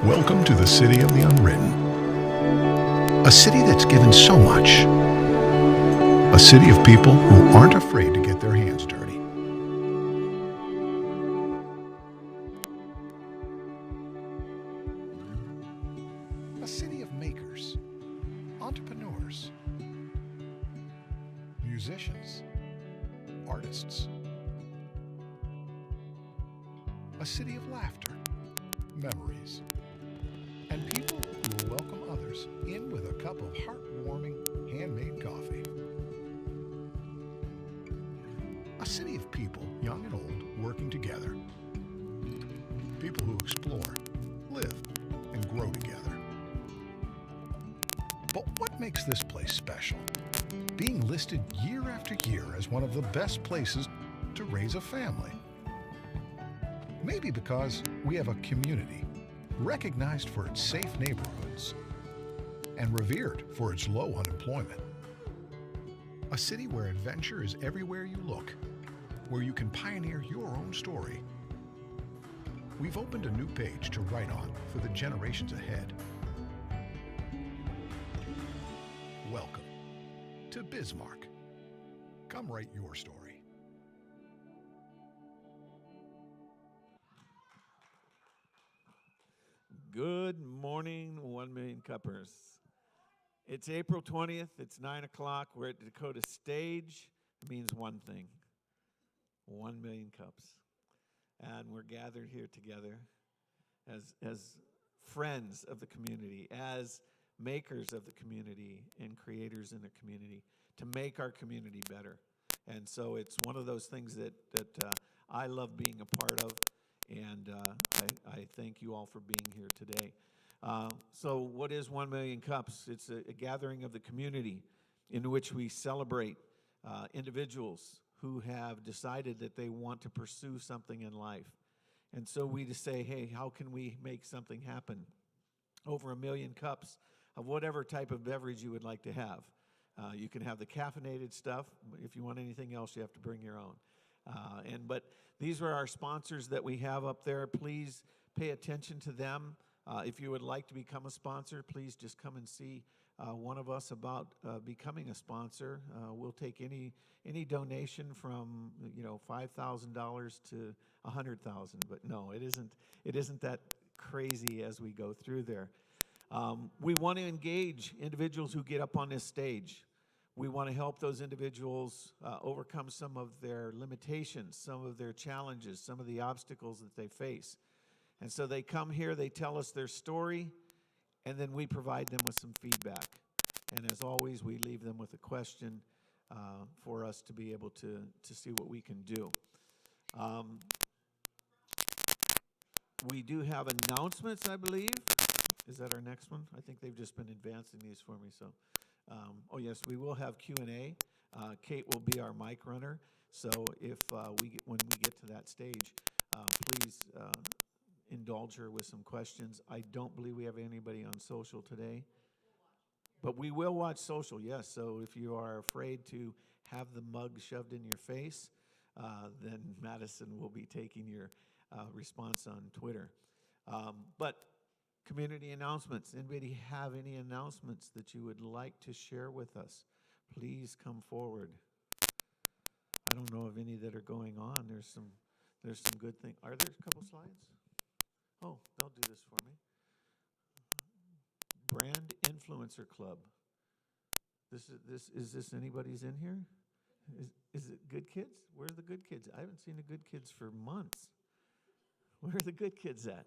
Welcome to the city of the unwritten. A city that's given so much. A city of people who aren't afraid to get their hands dirty. A city of makers, entrepreneurs, musicians, artists. A city of laughter, memories, and people who will welcome others in with a cup of heartwarming handmade coffee. A city of people, young and old, working together. People who explore, live, and grow together. But what makes this place special? Being listed year after year as one of the best places to raise a family. Maybe because we have a community recognized for its safe neighborhoods and revered for its low unemployment. A city where adventure is everywhere you look, where you can pioneer your own story. We've opened a new page to write on for the generations ahead. Welcome to Bismarck. Come write your story. Good morning, 1 million cuppers. It's April 20th, it's 9 o'clock, we're at Dakota Stage. It means one thing, 1 million cups. And we're gathered here together as friends of the community, as makers of the community and creators in the community to make our community better. And so it's one of those things that I love being a part of. And I thank you all for being here today. So what is 1 million cups? It's a gathering of the community in which we celebrate individuals who have decided that they want to pursue something in life. And so we just say, hey, how can we make something happen? Over 1 million cups of whatever type of beverage you would like to have. You can have the caffeinated stuff. If you want anything else, you have to bring your own. But these are our sponsors that we have up there. Please pay attention to them. If you would like to become a sponsor, please just come and see one of us about becoming a sponsor. We'll take any donation from $5,000 to $100,000. But no, it isn't that crazy as we go through there. We want to engage individuals who get up on this stage. We want to help those individuals overcome some of their limitations, some of their challenges, some of the obstacles that they face. And so they come here, they tell us their story, and then we provide them with some feedback. And as always, we leave them with a question for us to be able to see what we can do. We do have announcements, I believe. Is that our next one? I think they've just been advancing these for me, so. Oh yes, we will have Q&A. Kate will be our mic runner. So if when we get to that stage, please indulge her with some questions. I don't believe we have anybody on social today, but we will watch social. Yes. So if you are afraid to have the mug shoved in your face, then Madison will be taking your response on Twitter. But community announcements. Anybody have any announcements that you would like to share with us? Please come forward. I don't know of any that are going on. There's some good things. Are there a couple slides? Oh, they'll do this for me. Brand Influencer Club. Is this anybody's in here? Is it Good Kids? Where are the Good Kids? I haven't seen the Good Kids for months. Where are the Good Kids at?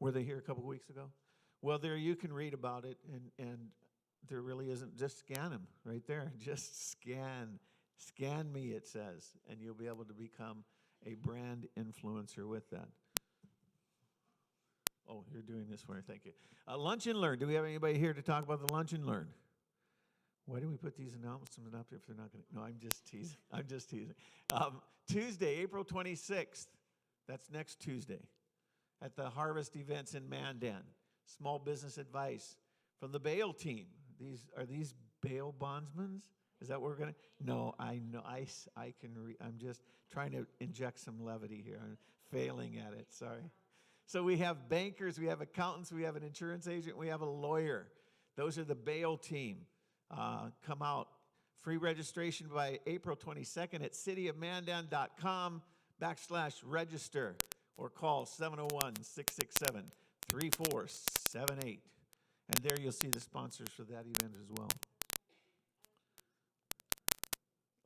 Were they here a couple weeks ago? Well, there you can read about it, and there really isn't. Just scan them right there. Just scan me, it says, and you'll be able to become a brand influencer with that. Oh, you're doing this for me. Thank you. Lunch and Learn. Do we have anybody here to talk about the Lunch and Learn? Why do we put these announcements up if they're not going to? No, I'm just teasing. I'm just teasing. Tuesday, April 26th. That's next Tuesday. At the Harvest Events in Mandan. Small business advice from the bail team. Are these bail bondsmen? Is that what we're going to? No, I know. I can I'm just trying to inject some levity here. I'm failing at it. Sorry. So we have bankers, we have accountants, we have an insurance agent, we have a lawyer. Those are the bail team. Come out. Free registration by April 22nd at cityofmandan.com/register or call 701-667-3478. And there you'll see the sponsors for that event as well.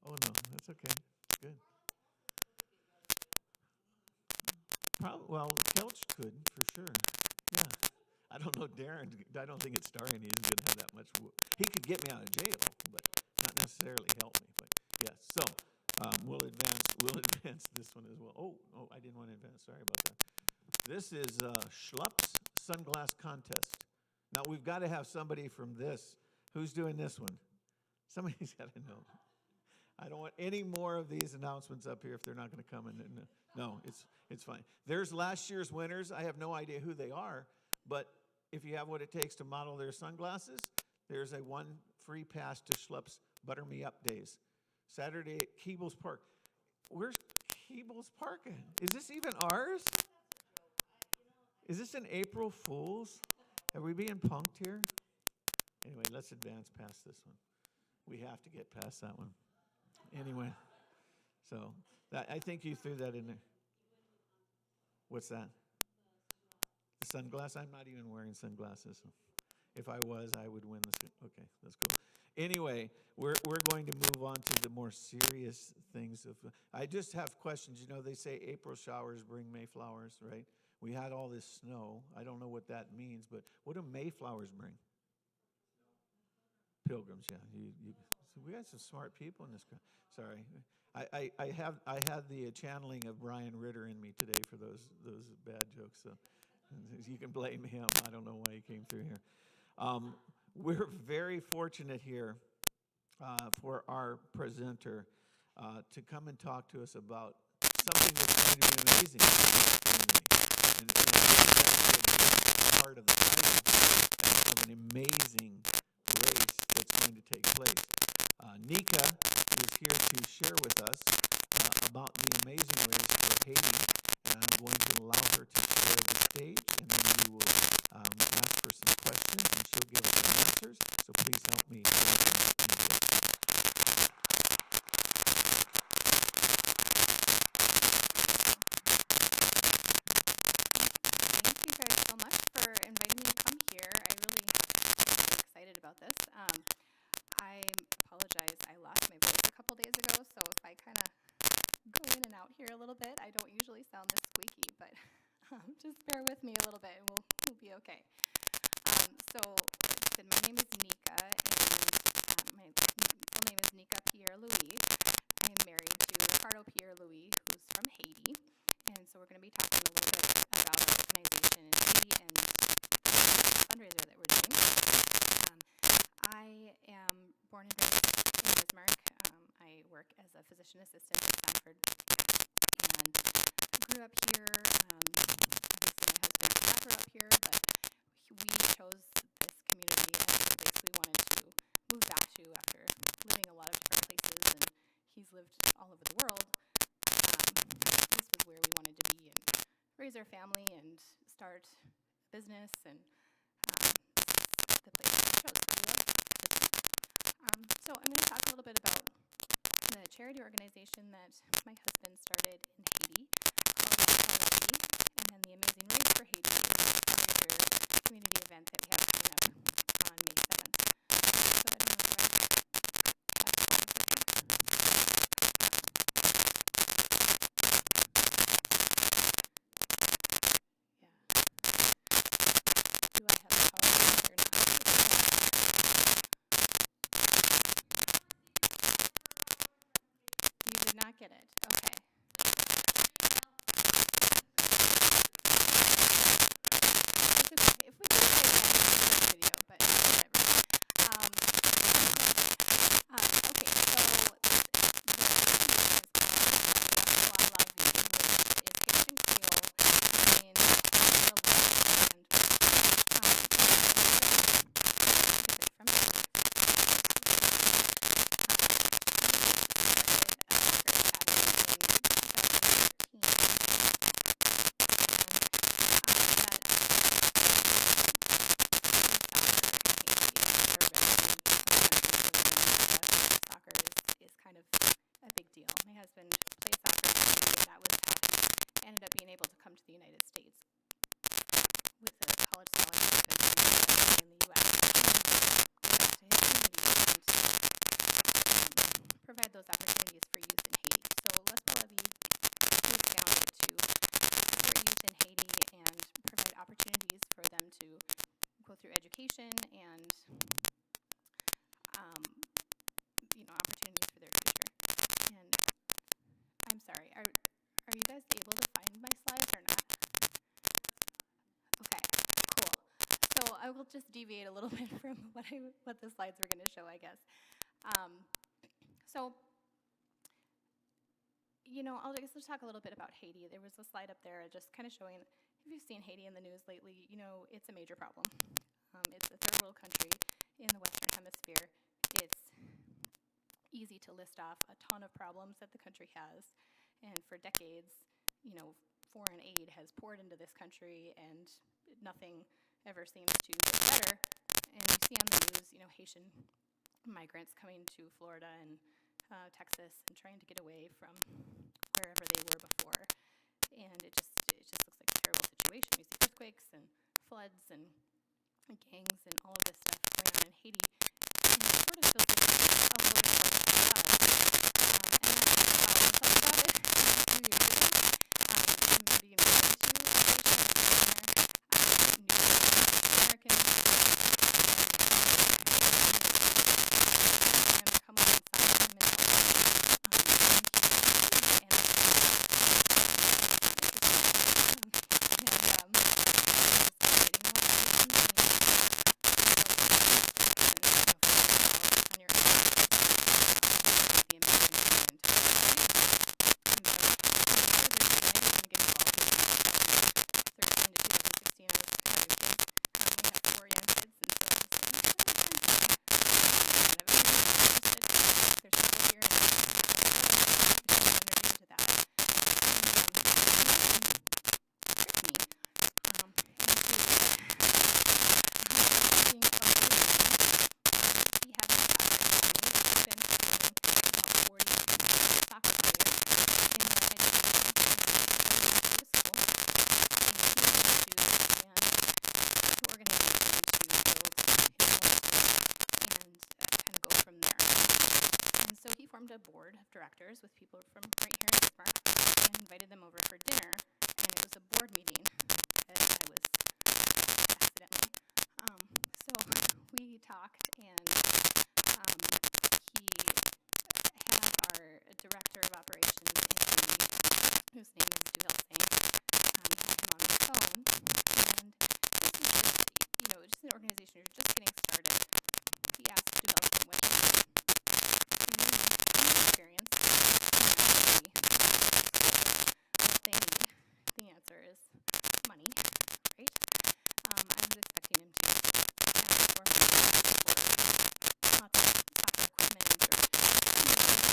Oh, no, that's okay. Good. Well, Kelch could, for sure. Yeah. I don't know, Darren, I don't think it's starting. He isn't going to have that much. He could get me out of jail, but not necessarily help me. But, yeah, so we'll advance this one as well. Oh, I didn't want to advance. Sorry about that. This is Schlupp's Sunglass Contest. Now, we've got to have somebody from this. Who's doing this one? Somebody's got to know. I don't want any more of these announcements up here if they're not going to come in. No, it's fine. There's last year's winners. I have no idea who they are, but if you have what it takes to model their sunglasses, there's a 1 free pass to Schlupp's Butter Me Up Days. Saturday at Keebles Park. Where's Keebles Park at? Is this even ours? Is this an April Fool's? Are we being punked here? Anyway, let's advance past this one. We have to get past that one. Anyway, so I think you threw that in there. What's that? The sunglasses? I'm not even wearing sunglasses. If I was, I would win this. Okay, that's cool. Anyway, we're going to move on to the more serious things. I just have questions. You know, they say April showers bring Mayflowers, right? We had all this snow. I don't know what that means, but what do Mayflowers bring? Pilgrims, yeah. So we got some smart people in this crowd. Sorry, I had the channeling of Brian Ritter in me today for those bad jokes. So you can blame him. I don't know why he came through here. We're very fortunate here for our presenter to come and talk to us about something that's going to be amazing. And part of the of an amazing race that's going to take place. Nika is here to share with us about the amazing race for Haiti, and I'm going to allow her to share the stage, and then we will ask for some questions, and she'll give us some answers. So please help me. Thank you guys so much for inviting me to come here. I really am excited about this. I apologize. I lost my voice a couple days ago, so if I kind of go in and out here a little bit, I don't usually sound this squeaky, but just bear with me a little bit and we'll be okay. So, like I said, my name is Nika, and my full name is Nika Pierre-Louis. I am married to Ricardo Pierre-Louis, who's from Haiti, and so we're going to be talking a little bit about our organization in Haiti and the fundraiser that we're doing. I am born and raised in Bismarck. I work as a physician assistant at Stanford and grew up here. Obviously, my husband did not grow up here, but we chose this community as the place we wanted to move back to after living a lot of different places, and he's lived all over the world. This was where we wanted to be and raise our family and start a business, and this is the place that we chose. So I'm going to talk a little bit about the charity organization that my husband started in Haiti called Lespwa Lavi, and then the Amazing Race for Haiti, which is a fundraiser community event that we have coming up on May 7th. So I don't know if I have a second. Yeah. Do I have a PowerPoint or not? You did not get it. Okay. It's okay. If we can play the video, but whatever. Okay, so Lespwa Lavi, which is Haitian Creole, means the love, and from kind of a big deal. My husband played soccer, and that was how he ended up being able to come to the United States with a college scholarship and in the U.S. and go back to his community and provide those opportunities for youth in Haiti. So Lespwa Lavi was founded to support youth in Haiti and provide opportunities for them to go through education and opportunities for their future. And I'm sorry, are you guys able to find my slides or not? Okay, cool. So I will just deviate a little bit from what the slides were going to show, I guess. Let's talk a little bit about Haiti. There was a slide up there just kind of showing, if you've seen Haiti in the news lately, it's a major problem. It's a third world country in the Western Hemisphere. It's easy to list off a ton of problems that the country has, and for decades, foreign aid has poured into this country, and nothing ever seems to get better. And you see on the news, Haitian migrants coming to Florida and Texas and trying to get away from wherever they were before, and it just looks like a terrible situation. We see earthquakes and floods and gangs and all of this stuff going on in Haiti, and it sort of feels like a little bit of a cloud. And then I thought about it a few years ago. Maybe in Haiti too, knew American come alongside them and help a board of directors with people from right here in Bismarck and invited them over for dinner, and it was a board meeting that I was accidentally. So we talked, and he had our director of operations, whose name is Duvel Singh, had him on the phone, and this is just an organization you're just getting started. He asked Duvel Singh what experience. The answer is money, right? I was expecting him to ask for lots of soccer equipment or to be asked.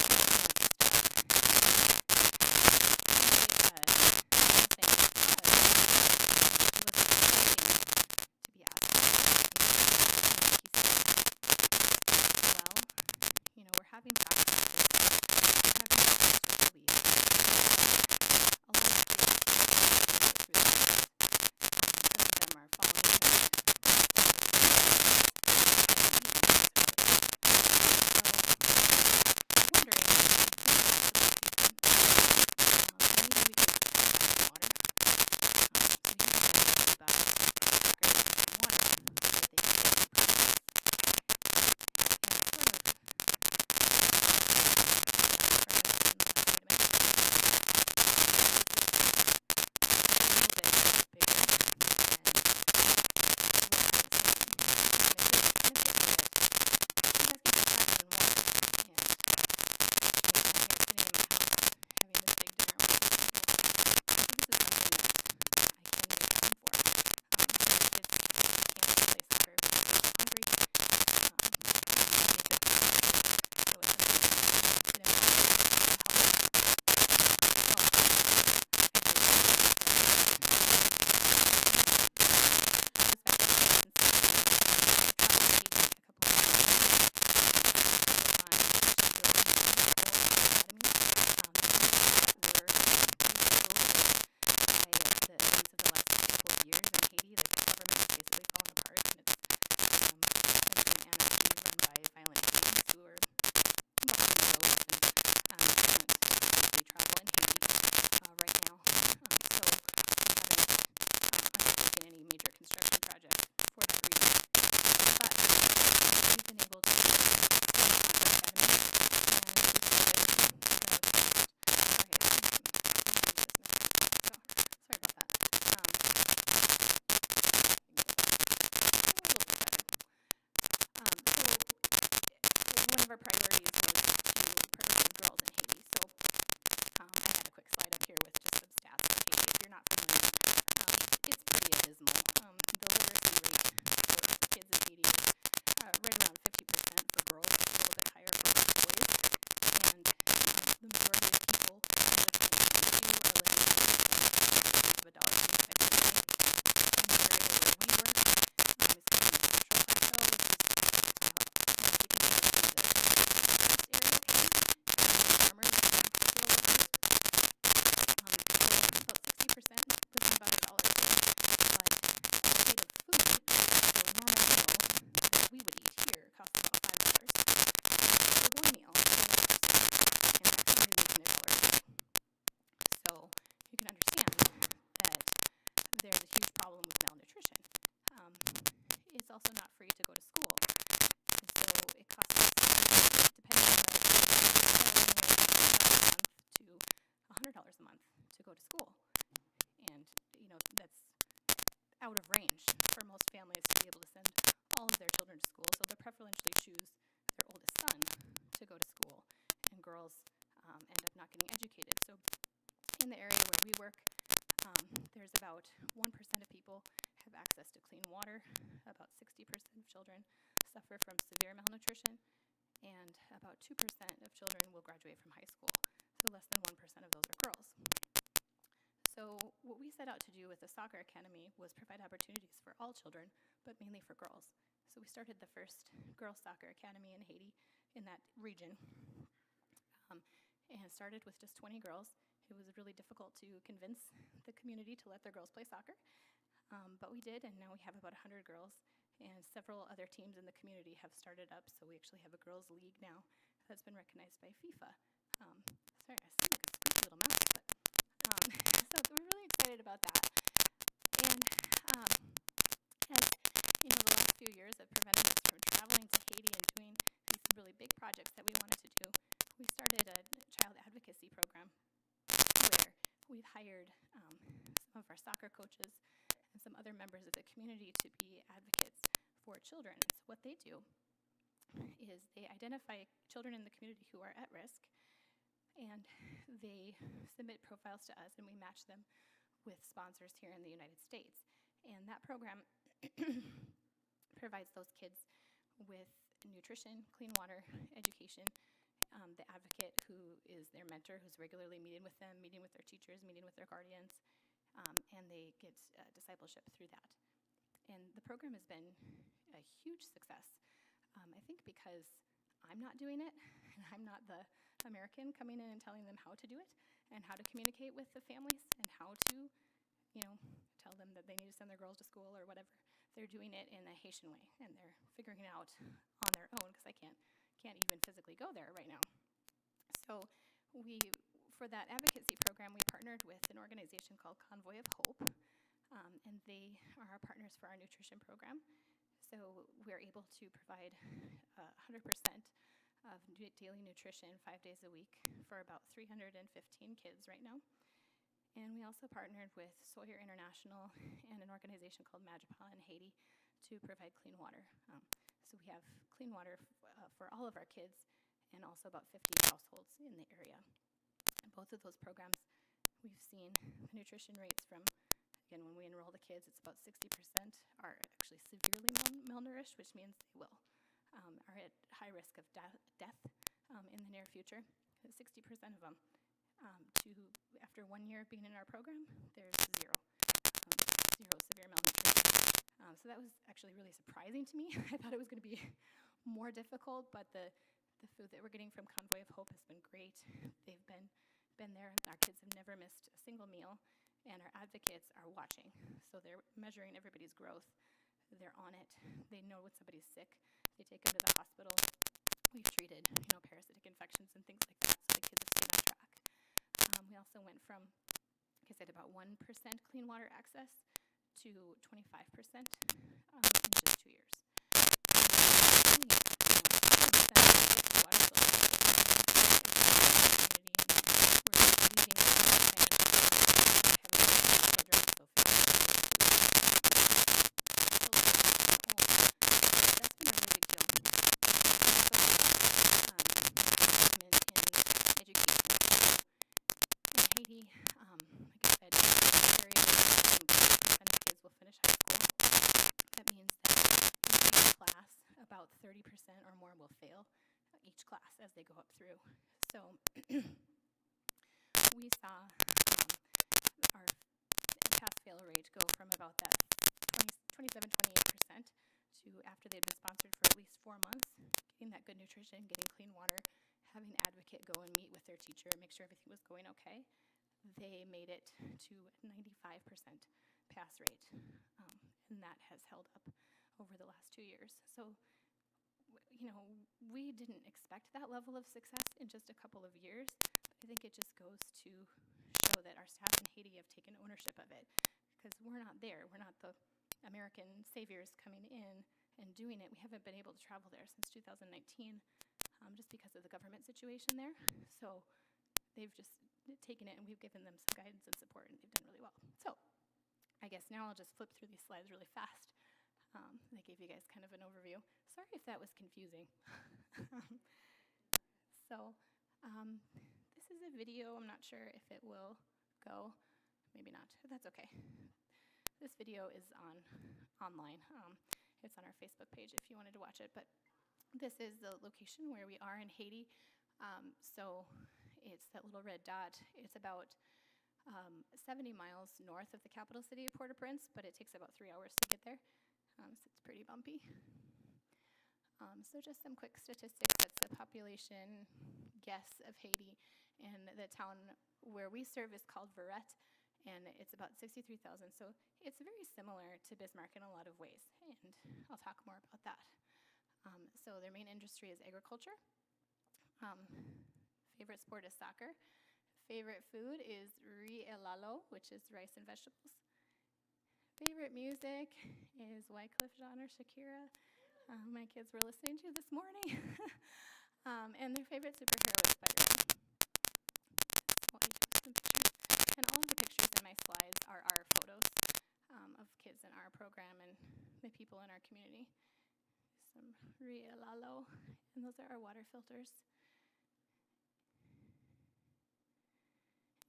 to school. And, that's out of range for most families to be able to send all of their children to school. So they'll preferentially choose their oldest son to go to school, and girls end up not getting educated. So in the area where we work, there's about 1% of people have access to clean water, about 60% of children suffer from severe malnutrition, and about 2% of children will graduate from high school. So less than 1% of those are girls. So what we set out to do with the soccer academy was provide opportunities for all children, but mainly for girls. So we started the first girls soccer academy in Haiti, in that region, and started with just 20 girls. It was really difficult to convince the community to let their girls play soccer, but we did, and now we have about 100 girls, and several other teams in the community have started up, so we actually have a girls' league now that's been recognized by FIFA. Sorry, I sound like a squeaky little mouse, but so we're really excited about that. And as the last few years have prevented us from traveling to Haiti and doing these really big projects that we wanted to do, we started a child advocacy program where we've hired some of our soccer coaches and some other members of the community to be advocates for children. So what they do is they identify children in the community who are at risk, and they submit profiles to us, and we match them with sponsors here in the United States. And that program provides those kids with nutrition, clean water, education, the advocate who is their mentor, who's regularly meeting with them, meeting with their teachers, meeting with their guardians, and they get discipleship through that. And the program has been a huge success, I think because I'm not doing it, and I'm not the American coming in and telling them how to do it, and how to communicate with the families, and how to, tell them that they need to send their girls to school or whatever. They're doing it in a Haitian way, and they're figuring it out on their own, because I can't even physically go there right now. So for that advocacy program, we partnered with an organization called Convoy of Hope, and they are our partners for our nutrition program. So we're able to provide 100% of daily nutrition 5 days a week for about 315 kids right now. And we also partnered with Sawyer International and an organization called Majapa in Haiti to provide clean water. So we have clean water for all of our kids, and also about 50 households in the area. In both of those programs, we've seen the nutrition rates from, again, when we enroll the kids, it's about 60% are actually severely malnourished, which means they are at high risk of death in the near future. 60% of them, after 1 year of being in our program, there's zero severe malnutrition. So that was actually really surprising to me. I thought it was going to be more difficult, but the food that we're getting from Convoy of Hope has been great. They've been there. Our kids have never missed a single meal, and our advocates are watching. So they're measuring everybody's growth. They're on it. They know when somebody's sick. They take them to the hospital. We've treated, parasitic infections and things like that, so the kids have stayed on track. We also went from, like I said, about 1% clean water access to 25% in just 2 years. Haiti, like I said, area where 10% of kids will finish high school. That means that in each class, about 30% or more will fail each class as they go up through. So we saw our pass-fail rate go from about that 27-28% to, after they'd been sponsored for at least 4 months, getting that good nutrition, getting clean water, having an advocate go and meet with their teacher and make sure everything was going okay. They made it to 95% pass rate, and that has held up over the last 2 years. So, we didn't expect that level of success in just a couple of years, but I think it just goes to show that our staff in Haiti have taken ownership of it, because we're not there. We're not the American saviors coming in and doing it. We haven't been able to travel there since 2019, just because of the government situation there. So they've just taken it and we've given them some guidance and support, and they've done really well. So I guess now I'll just flip through these slides really fast. I gave you guys kind of an overview. Sorry if that was confusing. So this is a video. I'm not sure if it will go. Maybe not. That's okay. This video is online. It's on our Facebook page if you wanted to watch it. But this is the location where we are in Haiti. So it's that little red dot. It's about 70 miles north of the capital city of Port-au-Prince, but it takes about 3 hours to get there. So it's pretty bumpy. So just some quick statistics. That's the population guess of Haiti. And the town where we serve is called Verret, and it's about 63,000. So it's very similar to Bismarck in a lot of ways, and I'll talk more about that. So their main industry is agriculture. Favorite sport is soccer. Favorite food is riz-et-lalo, which is rice and vegetables. Favorite music is Wycliffe Jean or Shakira. My kids were listening to this morning. And their favorite superhero is Spider-Man. So I took some pictures. And all of the pictures in my slides are our photos of kids in our program and the people in our community. Some riz-et-lalo, and those are our water filters.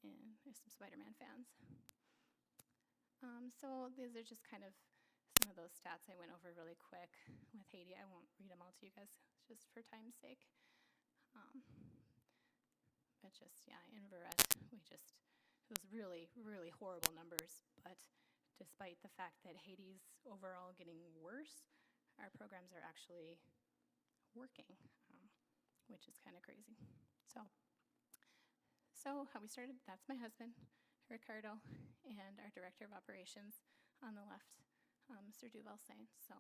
And there's some Spider-Man fans. So these are just kind of some of those stats I went over really quick with Haiti. I won't read them all to you guys, just for time's sake. But just, yeah, in Verret, it was really, really horrible numbers. But despite the fact that Haiti's overall getting worse, our programs are actually working, which is kind of crazy. So how we started, that's my husband, Ricardo, and our director of operations on the left, Mr. Duval Sain. So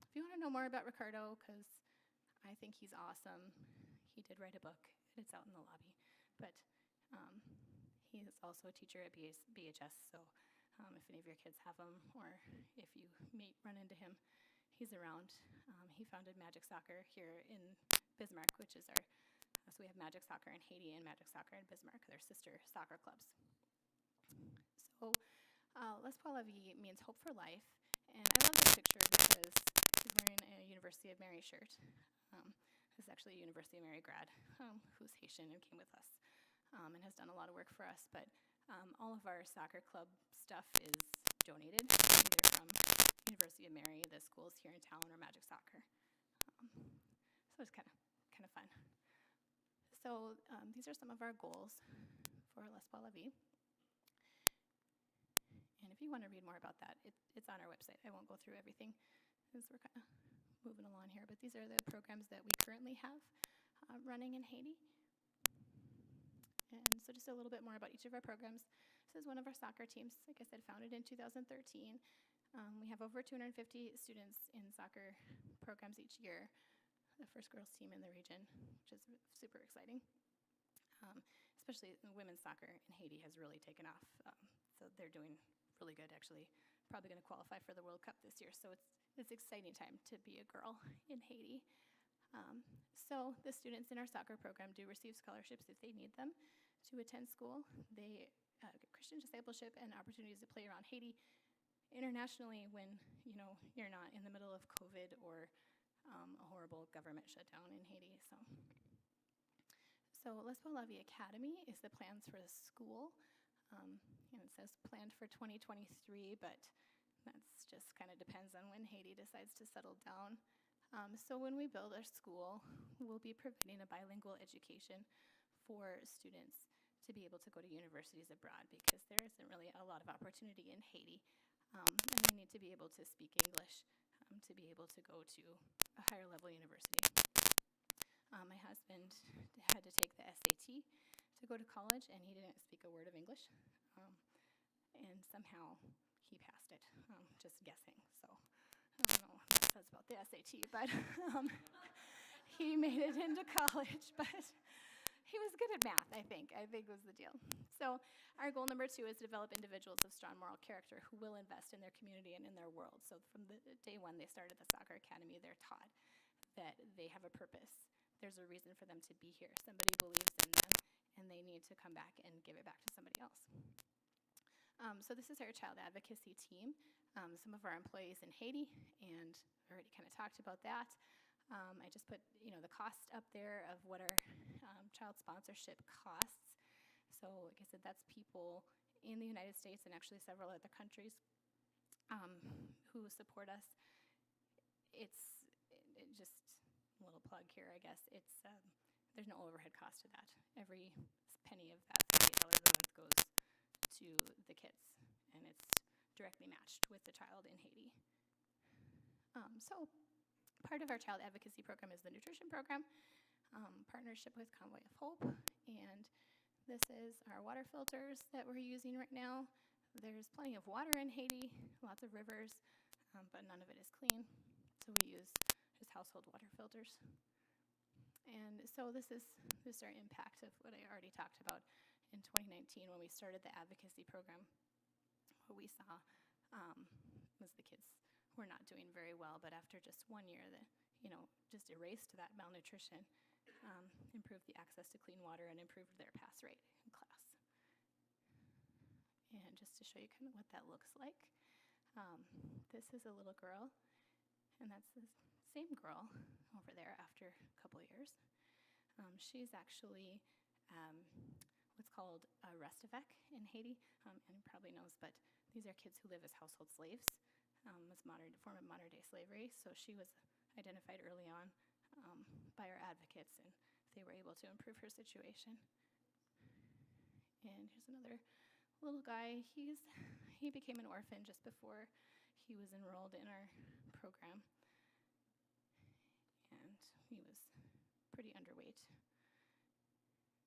if you want to know more about Ricardo, because I think he's awesome, he did write a book. It's out in the lobby. But he is also a teacher at BHS, so if any of your kids have him, or if you run into him, he's around. He founded Magic Soccer here in Bismarck, which is so we have Magic Soccer in Haiti and Magic Soccer in Bismarck. They're sister soccer clubs. So Lespwa Lavi means hope for life, and I love this picture because he's wearing a University of Mary shirt. This is actually a University of Mary grad who's Haitian and came with us and has done a lot of work for us. But all of our soccer club stuff is donated, either from University of Mary, the schools here in town, or Magic Soccer. So it's kind of fun. So these are some of our goals for Lespwa Lavi. And if you want to read more about that, it's on our website. I won't go through everything as we're kind of moving along here, but these are the programs that we currently have running in Haiti. And so just a little bit more about each of our programs. This is one of our soccer teams, like I said, founded in 2013. We have over 250 students in soccer programs each year. The first girls team in the region, which is super exciting. Especially women's soccer in Haiti has really taken off. So they're doing really good, actually. Probably going to qualify for the World Cup this year. So it's an exciting time to be a girl in Haiti. So the students in our soccer program do receive scholarships if they need them to attend school. They get Christian discipleship and opportunities to play around Haiti internationally when you're not in the middle of COVID or a horrible government shutdown in Haiti. So Lespwa Lavi Academy is the plans for the school. And it says planned for 2023, but that's just kind of depends on when Haiti decides to settle down. So when we build our school, we'll be providing a bilingual education for students to be able to go to universities abroad, because there isn't really a lot of opportunity in Haiti. And they need to be able to speak English to be able to go to a higher level university. My husband had to take the SAT to go to college, and he didn't speak a word of English. And somehow he passed it, just guessing. So I don't know what that says about the SAT, but he made it into college. But he was good at math, I think was the deal. So our goal number 2 is to develop individuals of strong moral character who will invest in their community and in their world. So from the day one they started the soccer academy, they're taught that they have a purpose. There's a reason for them to be here. Somebody believes in them, and they need need to come back and give it back to somebody else. So this is our child advocacy team. Some of our employees in Haiti, and I already kind of talked about that. I just put, the cost up there of what our child sponsorship costs. So like I said, that's people in the United States and actually several other countries who support us. It's just a little plug here, I guess. There's no overhead cost to that. Every penny of that $38 a month goes to the kids, and it's directly matched with the child in Haiti. So part of our child advocacy program is the nutrition program, partnership with Convoy of Hope, and this is our water filters that we're using right now. There's plenty of water in Haiti, lots of rivers, but none of it is clean, so we use just household water filters. And so this is our impact of what I already talked about in 2019 when we started the advocacy program. What we saw was the kids were not doing very well, but after just 1 year, just erased that malnutrition, improved the access to clean water, and improved their pass rate in class. And just to show you kind of what that looks like, this is a little girl, and that's the same girl over there after a couple years. She's actually what's called a restivec in Haiti, and probably knows, but these are kids who live as household slaves, as form of modern day slavery. So she was identified early on by our advocates, and they were able to improve her situation. And here's another little guy. He became an orphan just before he was enrolled in our program, and he was pretty underweight.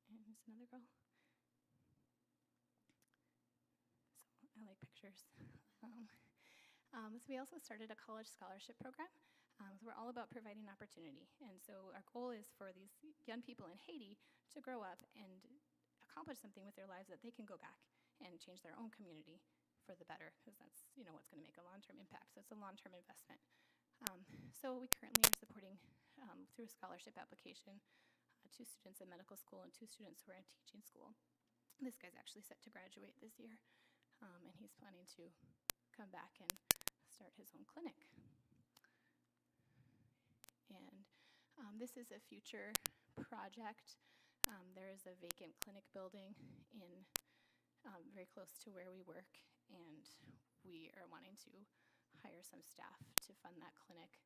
And here's another girl. So I like pictures. So we also started a college scholarship program. So we're all about providing opportunity. And so our goal is for these young people in Haiti to grow up and accomplish something with their lives that they can go back and change their own community for the better, because that's what's going to make a long-term impact. So it's a long-term investment. So we currently are supporting, through a scholarship application, 2 students in medical school and 2 students who are in teaching school. This guy's actually set to graduate this year, and he's planning to come back and start his own clinic. And this is a future project. There is a vacant clinic building very close to where we work, and we are wanting to hire some staff to fund that clinic.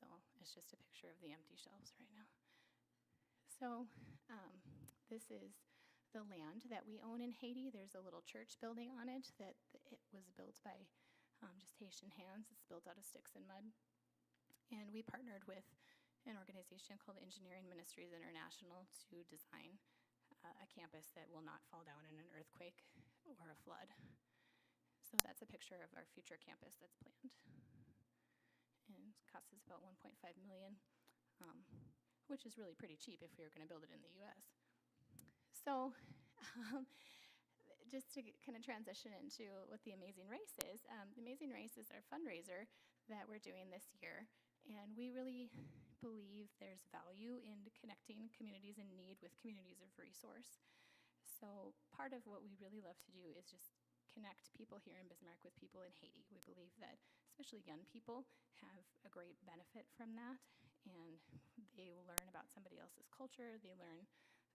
So it's just a picture of the empty shelves right now. So this is the land that we own in Haiti. There's a little church building on it that it was built by just Haitian hands. It's built out of sticks and mud. And we partnered with an organization called Engineering Ministries International to design a campus that will not fall down in an earthquake or a flood. So that's a picture of our future campus that's planned. And it costs us about $1.5 million, which is really pretty cheap if we were going to build it in the US. So just to kind of transition into what the Amazing Race is, the Amazing Race is our fundraiser that we're doing this year. And we really believe there's value in connecting communities in need with communities of resource. So part of what we really love to do is just connect people here in Bismarck with people in Haiti. We believe that especially young people have a great benefit from that, and they learn about somebody else's culture, they learn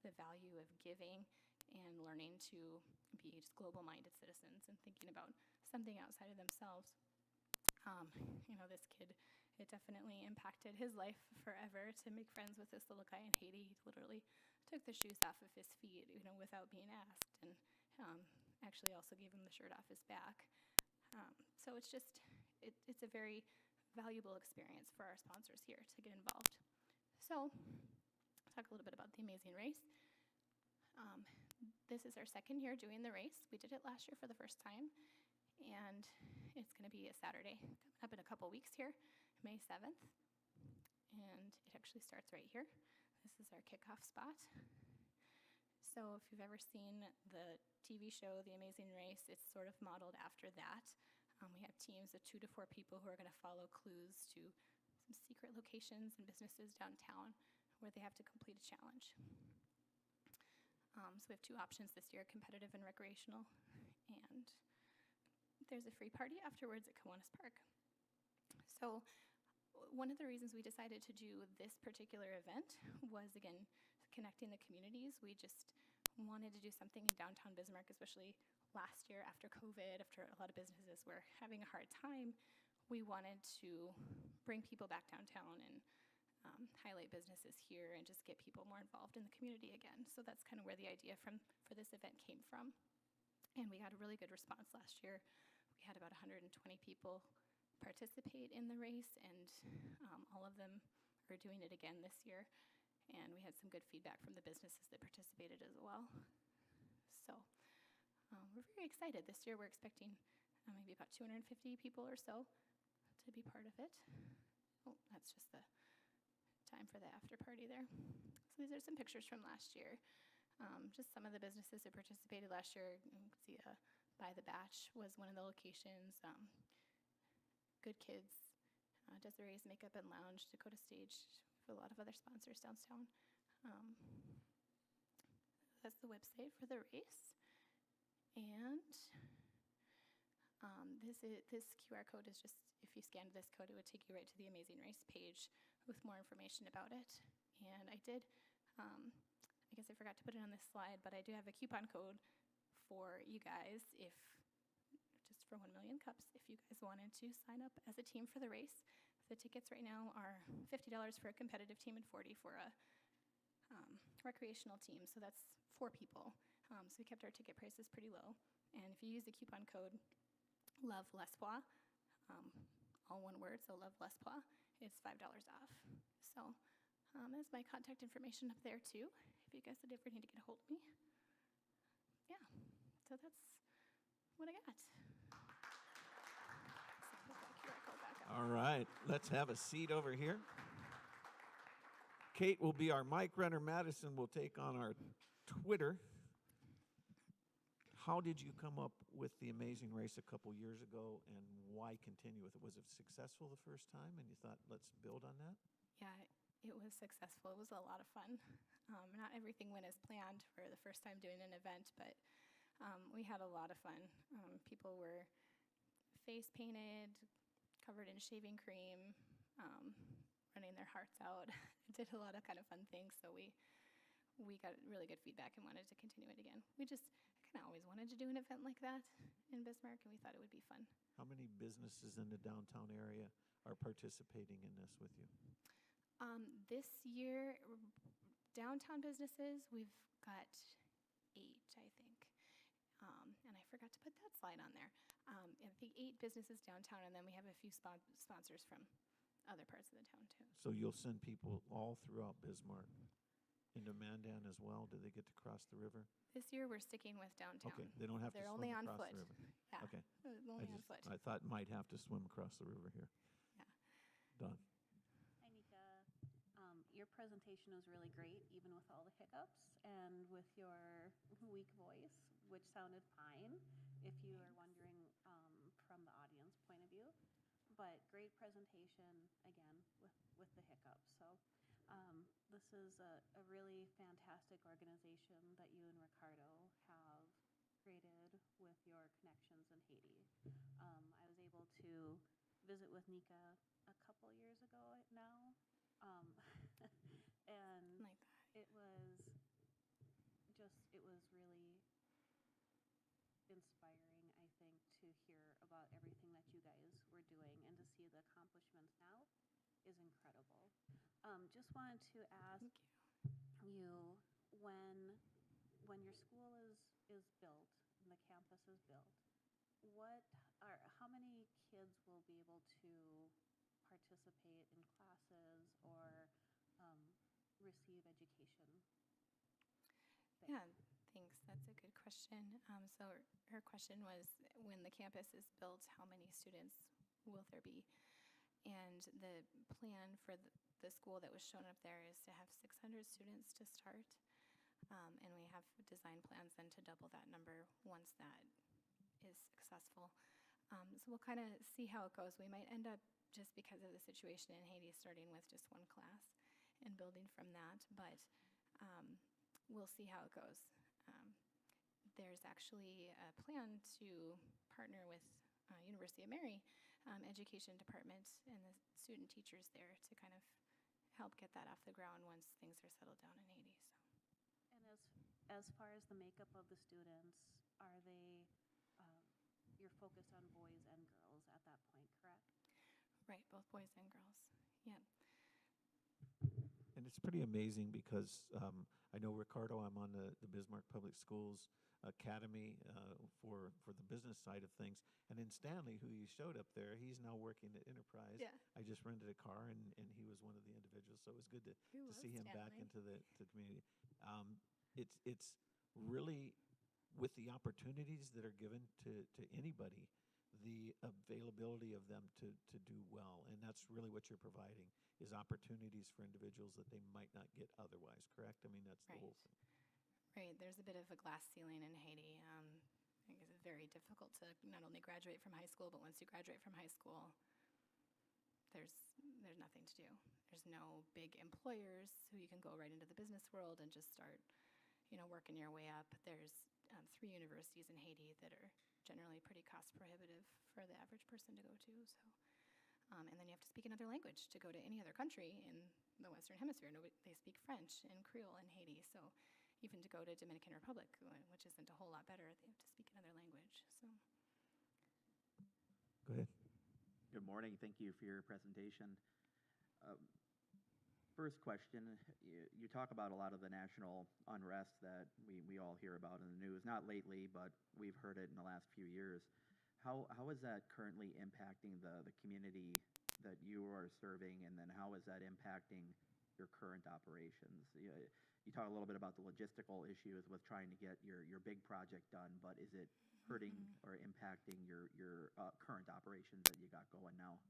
the value of giving and learning to be just global-minded citizens and thinking about something outside of themselves. This kid, it definitely impacted his life forever to make friends with this little guy in Haiti. He literally took the shoes off of his feet, without being asked, and actually also gave him the shirt off his back. So it's just, it's a very valuable experience for our sponsors here to get involved. So, talk a little bit about the Amazing Race. This is our second year doing the race. We did it last year for the first time, and it's going to be a Saturday coming up in a couple weeks here, May 7th, and it actually starts right here. This is our kickoff spot. So if you've ever seen the TV show, The Amazing Race, it's sort of modeled after that. We have teams of 2 to 4 people who are going to follow clues to some secret locations and businesses downtown where they have to complete a challenge. So we have 2 options this year, competitive and recreational. And there's a free party afterwards at Kiwanis Park. So one of the reasons we decided to do this particular event was, again, connecting the communities. We just wanted to do something in downtown Bismarck, especially last year after COVID, after a lot of businesses were having a hard time. We wanted to bring people back downtown and highlight businesses here and just get people more involved in the community again. So that's kind of where the idea for this event came from. And we got a really good response last year. We had about 120 people participate in the race, and all of them are doing it again this year. And we had some good feedback from the businesses that participated as well. So we're very excited. This year we're expecting maybe about 250 people or so to be part of it. Oh, that's just the time for the after party there. So these are some pictures from last year. Just some of the businesses that participated last year. You can see By the Batch was one of the locations. Good Kids, Desiree's Makeup and Lounge, Dakota Stage, a lot of other sponsors downtown. That's the website for the race. And this QR code is just, if you scanned this code, it would take you right to the Amazing Race page with more information about it. And I did, I guess I forgot to put it on this slide, but I do have a coupon code for you guys just for 1 million cups, if you guys wanted to sign up as a team for the race. The tickets right now are $50 for a competitive team and $40 for a recreational team. So that's 4 people. So we kept our ticket prices pretty low. And if you use the coupon code leh-spwah, all one word, so leh-spwah, it's $5 off. So that's my contact information up there too, if you guys would ever need to get a hold of me. Yeah, so that's what I got. So put that QR code back up. All right, let's have a seat over here. Kate will be our mic runner. Madison will take on our Twitter. How did you come up with the Amazing Race a couple years ago, and why continue with it? Was it successful the first time, and you thought, let's build on that? Yeah, it was successful. It was a lot of fun. Not everything went as planned for the first time doing an event, but we had a lot of fun. People were face painted, covered in shaving cream, running their hearts out. Did a lot of kind of fun things, so we got really good feedback and wanted to continue it again. We just kind of always wanted to do an event like that in Bismarck, and we thought it would be fun. How many businesses in the downtown area are participating in this with you? This year, downtown businesses, we've got 8, I think. And I forgot to put that slide on there. I think 8 businesses downtown, and then we have a few sponsors from other parts of the town too. So you'll send people all throughout Bismarck into Mandan as well? Do they get to cross the river? This year, we're sticking with downtown. Okay, they don't have to They're swim only on across foot. the river. Yeah, Okay. only on foot. I thought might have to swim across the river here. Yeah. Done. Hi, Nika. Your presentation was really great, even with all the hiccups and with your weak voice, which sounded fine, if you are wondering from the audience point of view. But great presentation, again, with the hiccups. So this is a really fantastic organization that you and Ricardo have created with your connections in Haiti. I was able to visit with Nika a couple years ago now. And Like that. it was really inspiring, I think, to hear about everything that you guys were doing, and to see the accomplishments now is incredible. Just wanted to ask you, when your school is built and the campus is built, how many kids will be able to participate in classes or receive education? Yeah, thanks. That's a good question. So her question was, when the campus is built, how many students will there be? And the plan for the school that was shown up there is to have 600 students to start. And we have design plans then to double that number once that is successful. So we'll kind of see how it goes. We might end up, just because of the situation in Haiti, starting with just 1 class and building from that. But we'll see how it goes. there's actually a plan to partner with University of Mary Education Department and the student teachers there to kind of help get that off the ground once things are settled down in Haiti. So. And as far as the makeup of the students, are they, you're focused on boys and girls at that point, correct? Right, both boys and girls. Yeah. And it's pretty amazing because I know Ricardo, I'm on the Bismarck Public Schools Academy for the business side of things. And then Stanley, who you showed up there, he's now working at Enterprise. Yeah. I just rented a car, and he was one of the individuals. So it was good to see him back Stanley. into the community. It's really, with the opportunities that are given to anybody, the availability of them to do well. And that's really what you're providing, is opportunities for individuals that they might not get otherwise, correct? I mean, that's the whole thing. Right, there's a bit of a glass ceiling in Haiti. I think it's very difficult to not only graduate from high school, but once you graduate from high school, there's nothing to do. There's no big employers who you can go right into the business world and just start, working your way up. There's 3 universities in Haiti that are generally pretty cost prohibitive for the average person to go to. So, and then you have to speak another language to go to any other country in the Western Hemisphere. They speak French and Creole in Haiti. So even to go to Dominican Republic, which isn't a whole lot better, they have to speak another language. So. Go ahead. Good morning. Thank you for your presentation. First question, you talk about a lot of the national unrest that we all hear about in the news, not lately, but we've heard it in the last few years. How is that currently impacting the community that you are serving, and then how is that impacting your current operations? You talk a little bit about the logistical issues with trying to get your big project done, but is it hurting or impacting your current operations that you got going now?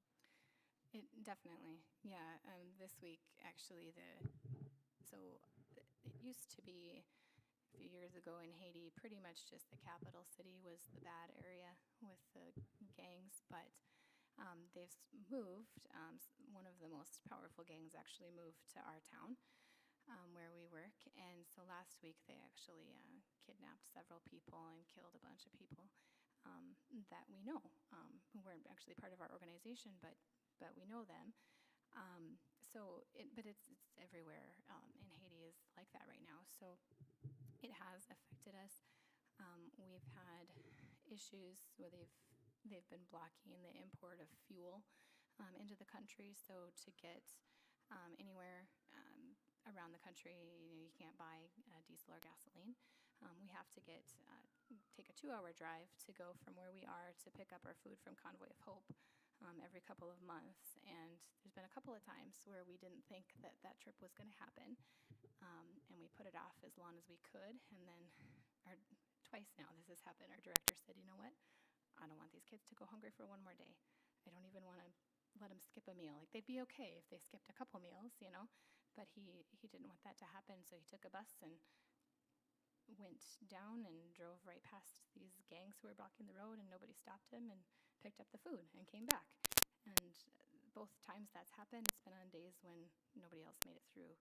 It definitely, yeah. This week, actually, it used to be a few years ago in Haiti, pretty much just the capital city was the bad area with the gangs, but they've moved. One of the most powerful gangs actually moved to our town where we work, and so last week they actually kidnapped several people and killed a bunch of people that we know, who weren't actually part of our organization, but we know them. But it's everywhere in Haiti is like that right now. So it has affected us. We've had issues where they've been blocking the import of fuel into the country. So to get anywhere around the country, you can't buy diesel or gasoline. We have to take a 2-hour drive to go from where we are to pick up our food from Convoy of Hope every couple of months. And there's been a couple of times where we didn't think that trip was going to happen, and we put it off as long as we could. And then twice now this has happened. Our director said, you know what? I don't want these kids to go hungry for one more day. I don't even want to let them skip a meal. Like, they'd be okay if they skipped a couple meals, but he didn't want that to happen. So he took a bus and went down and drove right past these gangs who were blocking the road, and nobody stopped him, and picked up the food and came back. And both times that's happened, it's been on days when nobody else made it through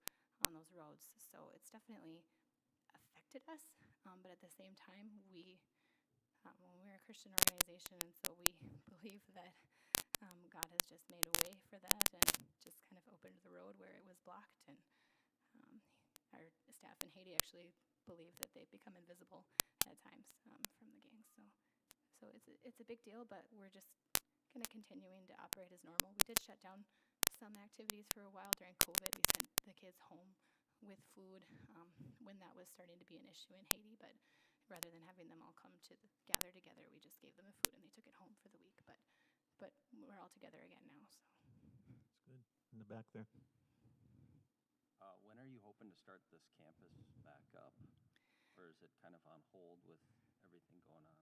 on those roads. So it's definitely affected us, but at the same time, we're a Christian organization, and so we believe that God has just made a way for that and just kind of opened the road where it was blocked. And our staff in Haiti actually believe that they've become invisible at times from the gangs. So it's a big deal, but we're just kind of continuing to operate as normal. We did shut down some activities for a while during COVID. We sent the kids home with food when that was starting to be an issue in Haiti, but rather than having them all gather together, we just gave them the food and they took it home for the week. But we're all together again now. So That's good. In the back there. When are you hoping to start this campus back up? Or is it kind of on hold with everything going on?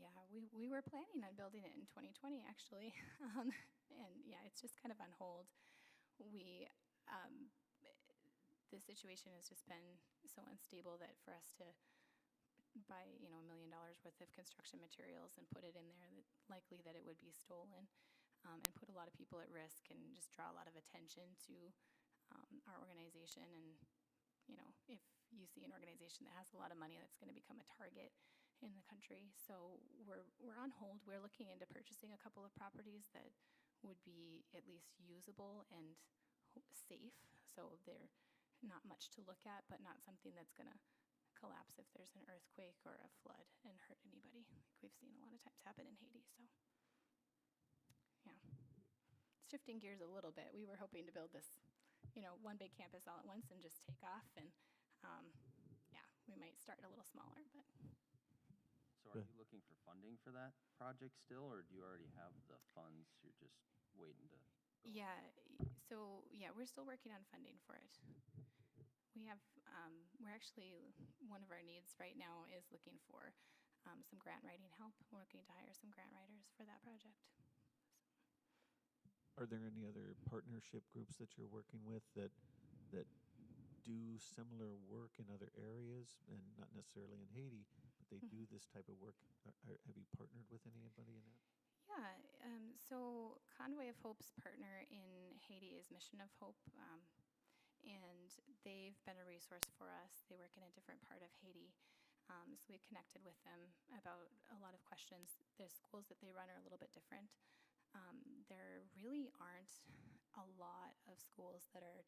yeah, we were planning on building it in 2020 actually, and yeah, it's just kind of on hold. The situation has just been so unstable that for us to buy $1 million worth of construction materials and put it in there, that likely that it would be stolen, and put a lot of people at risk and just draw a lot of attention to our organization. And if you see an organization that has a lot of money, that's going to become a target in the country. So we're on hold. We're looking into purchasing a couple of properties that would be at least usable and safe. So they're not much to look at, but not something that's going to collapse if there's an earthquake or a flood and hurt anybody, like we've seen a lot of times happen in Haiti. So, yeah. Shifting gears a little bit, we were hoping to build this, one big campus all at once and just take off. And, yeah, we might start a little smaller, but. So are you looking for funding for that project still, or do you already have the funds, you're just waiting to go? Yeah, so, yeah, we're still working on funding for it. We have, we're actually, one of our needs right now is looking for some grant writing help. We're looking to hire some grant writers for that project. Are there any other partnership groups that you're working with that do similar work in other areas, and not necessarily in Haiti, but they do this type of work? Have you partnered with anybody in that? Yeah, so Convoy of Hope's partner in Haiti is Mission of Hope, and they've been a resource for us. They work in a different part of Haiti, so we've connected with them about a lot of questions. The schools that they run are a little bit different. There really aren't a lot of schools that are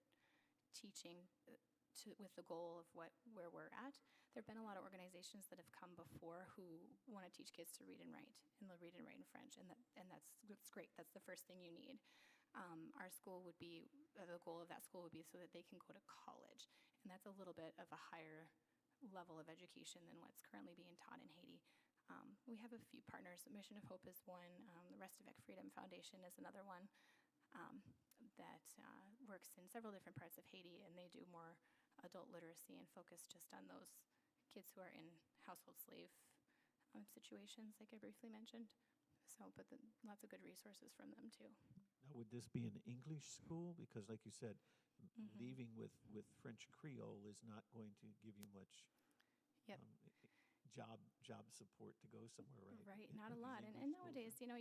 teaching with the goal of where we're at. There have been a lot of organizations that have come before who want to teach kids to read and write, and they'll read and write in French, and that's great. That's the first thing you need. Our school would be, the goal of that school would be so that they can go to college, and that's a little bit of a higher level of education than what's currently being taught in Haiti. We have a few partners. Mission of Hope is one. The Restavec Freedom Foundation is another one that works in several different parts of Haiti, and they do more adult literacy and focus just on those kids who are in household slave situations, like I briefly mentioned. So, but lots of good resources from them too. Now, would this be an English school? Because like you said, leaving with French Creole is not going to give you much Yep. job support to go somewhere, right? Right, In not a these lot. English And schools, nowadays, huh?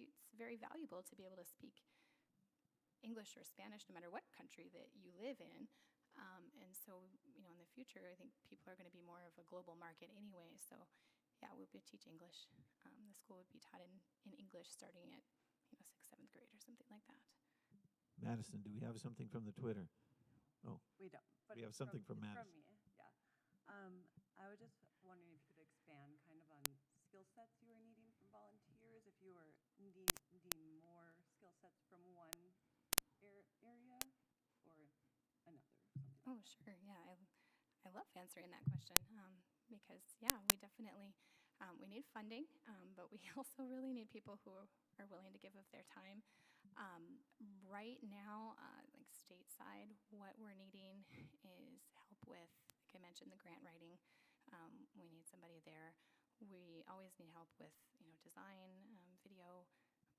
it's very valuable to be able to speak English or Spanish no matter what country that you live in. And so, in the future, I think people are going to be more of a global market anyway. So, yeah, we'll teach English. The school would be taught in English starting at, 6th, 7th grade or something like that. Madison, do we have something from the Twitter? Oh, We don't. But we have it's something from it's Madison. From me, yeah. I was just wondering if you could expand kind of on skill sets you were needing from volunteers, if you were needing more skill sets from one area or another, something like Oh, that. sure. Yeah, I love answering that question because, yeah, we definitely, we need funding, but we also really need people who are willing to give of their time. Right now, like stateside, what we're needing is help with, like I mentioned, the grant writing. We need somebody there. We always need help with, design, video,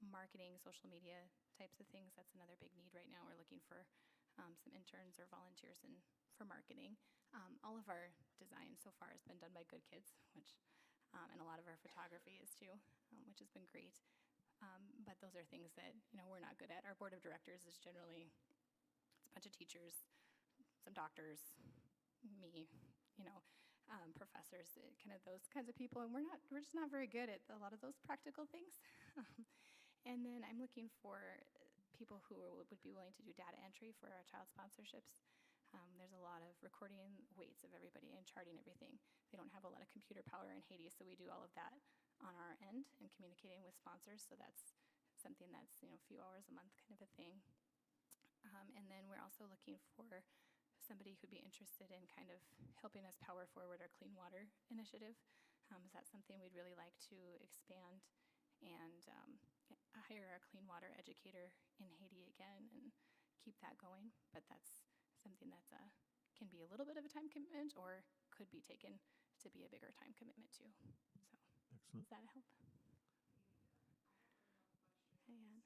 marketing, social media types of things. That's another big need right now. We're looking for some interns or volunteers for marketing. All of our design so far has been done by good kids, and a lot of our photography is too, which has been great. But those are things that, we're not good at. Our board of directors is generally, it's a bunch of teachers, some doctors, me, professors, kind of those kinds of people. And we're just not very good at a lot of those practical things. And then I'm looking for people who would be willing to do data entry for our child sponsorships. There's a lot of recording weights of everybody and charting everything. They don't have a lot of computer power in Haiti, so we do all of that on our end and communicating with sponsors. So that's something that's, a few hours a month kind of a thing. And then we're also looking for somebody who'd be interested in kind of helping us power forward our clean water initiative. Is that something we'd really like to expand and hire a clean water educator in Haiti again and keep that going? But that's something that can be a little bit of a time commitment or could be taken to be a bigger time commitment too. So Excellent. does that help? Hey, Ann.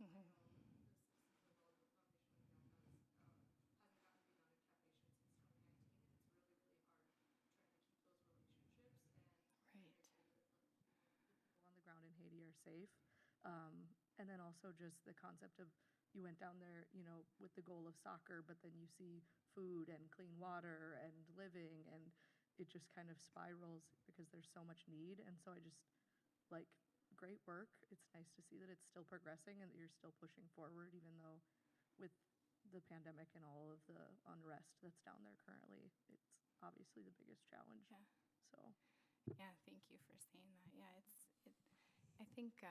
Right. safe. And then also just the concept of you went down there, you know, with the goal of soccer, but then you see food and clean water and living, and it just kind of spirals because there's so much need. And so I just, like, great work. It's nice to see that it's still progressing and that you're still pushing forward, even though with the pandemic and all of the unrest that's down there currently, it's obviously the biggest challenge. Yeah. So, Yeah, thank you for saying that. Yeah, I think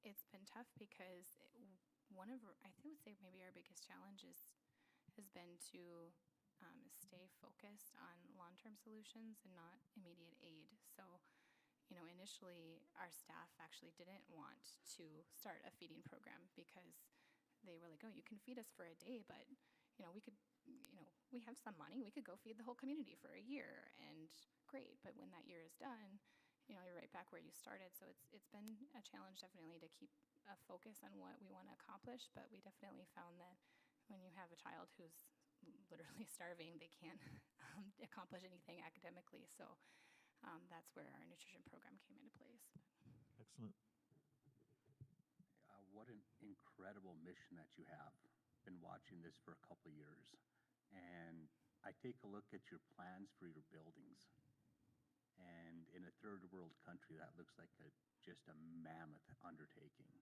it's been tough because I would say maybe our biggest challenge has been to stay focused on long-term solutions and not immediate aid. So, you know, initially our staff actually didn't want to start a feeding program because they were like, oh, you can feed us for a day, but, you know, we could, you know, we have some money, we could go feed the whole community for a year, and great. But when that year is done, you know, you're right back where you started. So it's been a challenge definitely to keep a focus on what we want to accomplish, but we definitely found that when you have a child who's literally starving, they can't accomplish anything academically. So that's where our nutrition program came into place. Excellent. What an incredible mission that you have. Been watching this for a couple of years, and I take a look at your plans for your buildings. And in a third world country, that looks like just a mammoth undertaking.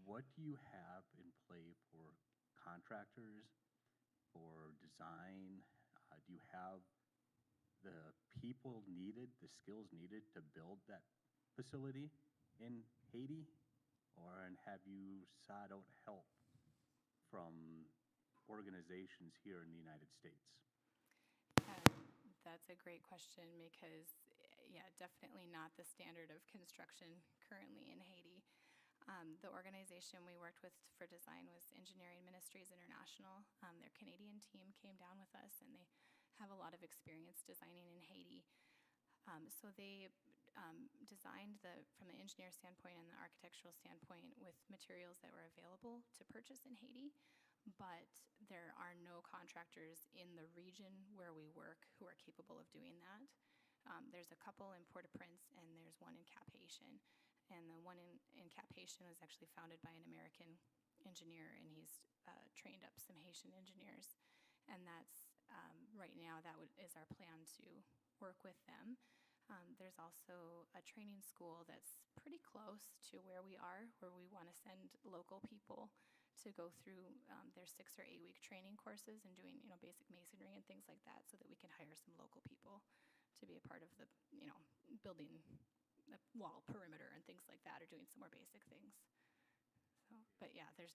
What do you have in play for contractors, for design? Do you have the people needed, the skills needed to build that facility in Haiti? And have you sought out help from organizations here in the United States? That's a great question because, yeah, definitely not the standard of construction currently in Haiti. The organization we worked with for design was Engineering Ministries International. Their Canadian team came down with us, and they have a lot of experience designing in Haiti. So they designed from the engineer standpoint and the architectural standpoint with materials that were available to purchase in Haiti, but there are no contractors in the region where we work who are capable of doing that. There's a couple in Port-au-Prince, and there's one in Cap Haitian. And the one in Cap Haitian was actually founded by an American engineer, and he's trained up some Haitian engineers. And that's, right now, is our plan to work with them. There's also a training school that's pretty close to where we are, where we want to send local people to go through their 6 or 8 week training courses and doing, you know, basic masonry and things like that, so that we can hire some local people to be a part of the, you know, building the wall perimeter and things like that, or doing some more basic things. So, but yeah, there's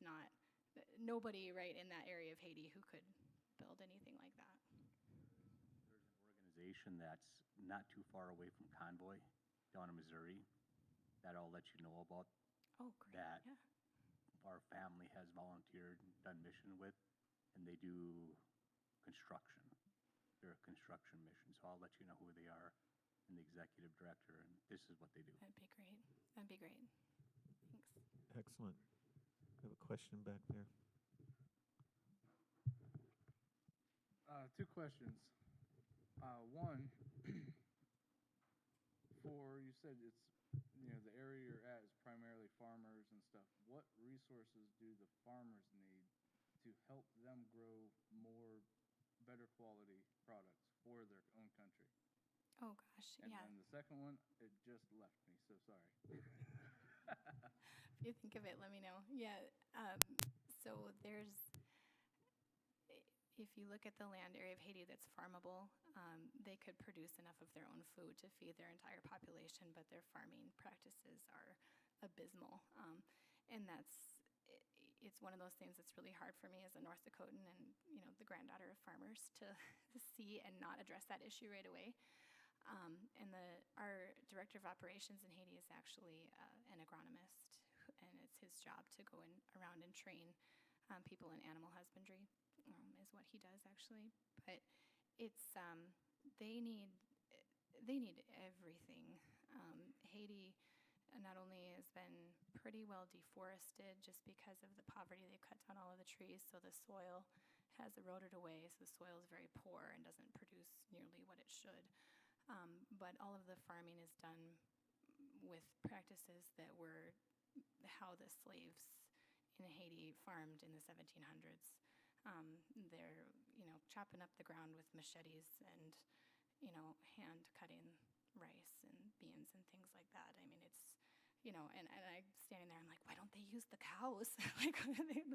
nobody right in that area of Haiti who could build anything like that. There's an organization that's not too far away from Convoy down in Missouri that I'll let you know about. Oh, great. That Yeah. our family has volunteered, done mission with, and they do construction. They're a construction mission, so I'll let you know who they are and the executive director, and this is what they do. That'd be great. That'd be great. Thanks. Excellent. I have a question back there. 2 questions. One, you said it's, you know, the area you're at is primarily farmers and stuff. What resources do the farmers need to help them grow more better quality products for their own country? Oh gosh, And yeah. then the second one, it just left me, so sorry. If you think of it, let me know. Yeah. So if you look at the land area of Haiti that's farmable, they could produce enough of their own food to feed their entire population, but their farming practices are abysmal. And it's one of those things that's really hard for me as a North Dakotan and, you know, the granddaughter of farmers to see and not address that issue right away. And our director of operations in Haiti is actually an agronomist, and it's his job to go around and train people in animal husbandry, is what he does actually. But it's they need everything. Haiti not only has been pretty well deforested just because of the poverty, they've cut down all of the trees, so the soil has eroded away, so the soil is very poor and doesn't produce nearly what it should. But all of the farming is done with with practices that were how the slaves in Haiti farmed in the 1700s. They're, chopping up the ground with machetes and, hand cutting rice and beans and things like that. I mean, it's, and I'm standing there, I'm like, why don't they use the cows? Like,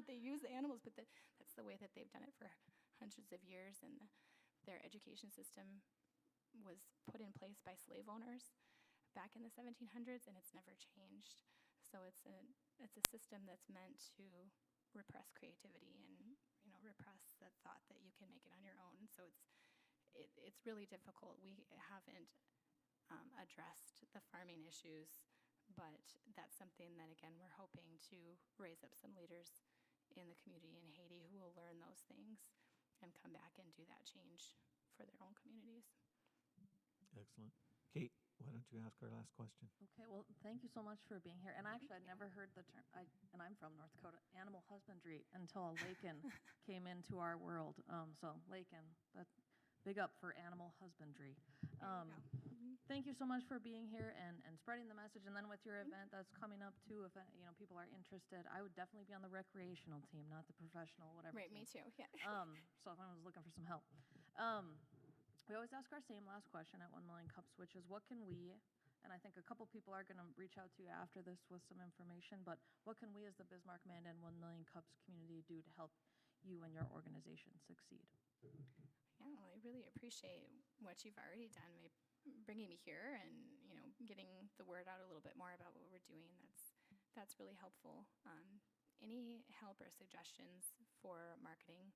they use the animals, but that's the way that they've done it for hundreds of years. And their education system was put in place by slave owners back in the 1700s, and it's never changed. So it's a system that's meant to repress creativity and repress the thought that you can make it on your own. So it's really difficult. We haven't addressed the farming issues, but that's something that, again, we're hoping to raise up some leaders in the community in Haiti who will learn those things and come back and do that change for their own communities. Excellent. Kate, why don't you ask our last question? Okay, well, thank you so much for being here. And actually, I'd never heard the term, and I'm from North Dakota, animal husbandry until Lakin came into our world. So Lakin, big up for animal husbandry. Thank you so much for being here and spreading the message. And then with your event that's coming up too, if people are interested, I would definitely be on the recreational team, not the professional, whatever. Right, team. me too, yeah. So if I was looking for some help. We always ask our same last question at 1 Million Cups, which is what can we, and I think a couple people are going to reach out to you after this with some information, but what can we as the Bismarck Mandan 1 Million Cups community do to help you and your organization succeed? Yeah, well, I really appreciate what you've already done by bringing me here and, getting the word out a little bit more about what we're doing. That's really helpful. Any help or suggestions for marketing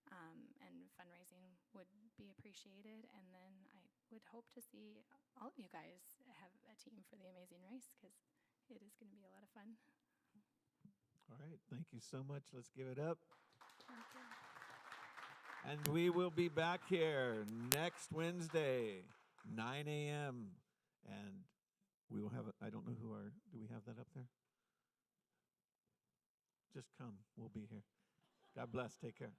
and fundraising would be appreciated. And then I would hope to see all of you guys have a team for the amazing race, because it is going to be a lot of fun. All right. Thank you so much. Let's give it up. Thank you. And we will be back here next Wednesday, 9 a.m. And we will have, I don't know do we have that up there? Just come. We'll be here. God bless. Take care.